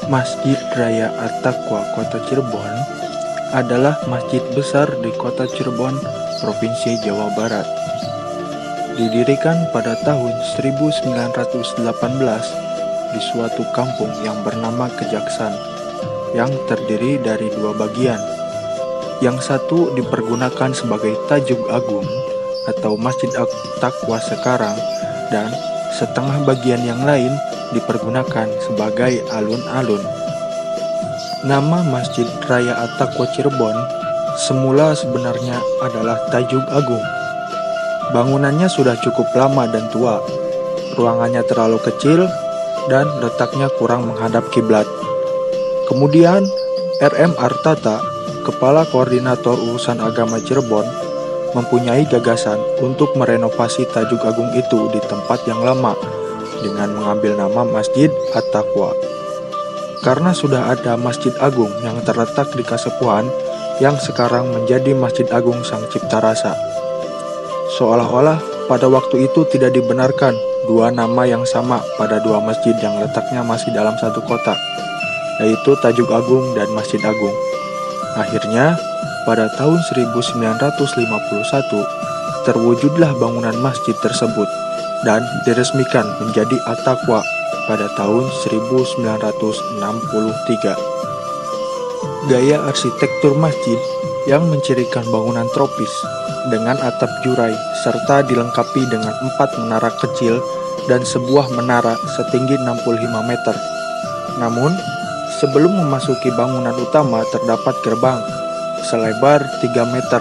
Masjid Raya At-Taqwa Kota Cirebon adalah masjid besar di Kota Cirebon, Provinsi Jawa Barat. Didirikan pada tahun 1918 di suatu kampung yang bernama Kejaksan, yang terdiri dari dua bagian. Yang satu dipergunakan sebagai Tajuk Agung atau Masjid At-Taqwa sekarang, dan setengah bagian yang lain dipergunakan sebagai alun-alun. Nama Masjid Raya At-Taqwa Cirebon semula sebenarnya adalah Tajuk Agung. Bangunannya sudah cukup lama dan tua, ruangannya terlalu kecil, dan letaknya kurang menghadap kiblat. Kemudian R.M. Artata, Kepala Koordinator Urusan Agama Cirebon, mempunyai gagasan untuk merenovasi Tajuk Agung itu di tempat yang lama dengan mengambil nama Masjid At-Taqwa. Karena sudah ada Masjid Agung yang terletak di Kasepuhan yang sekarang menjadi Masjid Agung Sang Cipta Rasa. Seolah-olah pada waktu itu tidak dibenarkan dua nama yang sama pada dua masjid yang letaknya masih dalam satu kota, yaitu Tajuk Agung dan Masjid Agung. Akhirnya, pada tahun 1951, terwujudlah bangunan masjid tersebut dan diresmikan menjadi At-Taqwa pada tahun 1963. Gaya arsitektur masjid yang mencirikan bangunan tropis dengan atap jurai serta dilengkapi dengan 4 menara kecil dan sebuah menara setinggi 65 meter. Namun, sebelum memasuki bangunan utama terdapat gerbang selebar 3 meter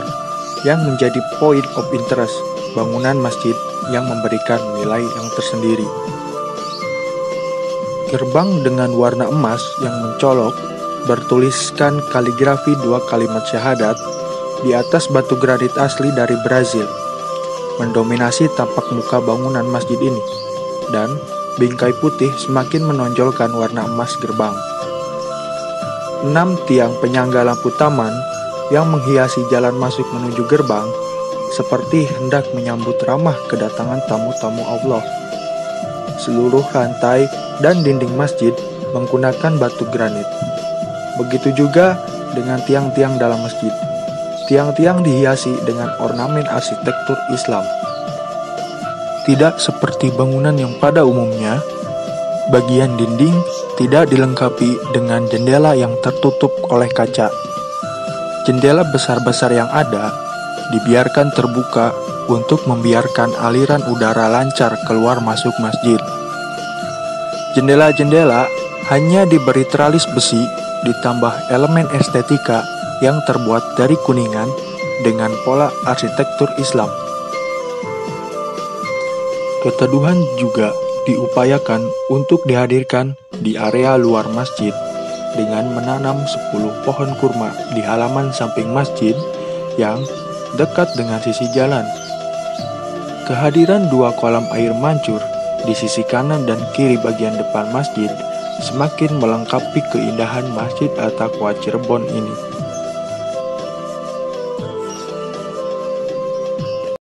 yang menjadi point of interest bangunan masjid yang memberikan nilai yang tersendiri. Gerbang dengan warna emas yang mencolok bertuliskan kaligrafi 2 kalimat syahadat di atas batu granit asli dari Brazil, mendominasi tampak muka bangunan masjid ini, dan bingkai putih semakin menonjolkan warna emas gerbang. 6 tiang penyangga lampu taman yang menghiasi jalan masuk menuju gerbang seperti hendak menyambut ramah kedatangan tamu-tamu Allah. Seluruh lantai dan dinding masjid menggunakan batu granit. Begitu juga dengan tiang-tiang dalam masjid. Tiang-tiang dihiasi dengan ornamen arsitektur Islam. Tidak seperti bangunan yang pada umumnya, bagian dinding tidak dilengkapi dengan jendela yang tertutup oleh kaca. Jendela besar-besar yang ada dibiarkan terbuka untuk membiarkan aliran udara lancar keluar masuk masjid. Jendela-jendela hanya diberi teralis besi ditambah elemen estetika yang terbuat dari kuningan dengan pola arsitektur Islam. Keteduhan juga diupayakan untuk dihadirkan di area luar masjid dengan menanam 10 pohon kurma di halaman samping masjid yang dekat dengan sisi jalan. Kehadiran 2 kolam air mancur di sisi kanan dan kiri bagian depan masjid semakin melengkapi keindahan Masjid At-Taqwa Cirebon ini.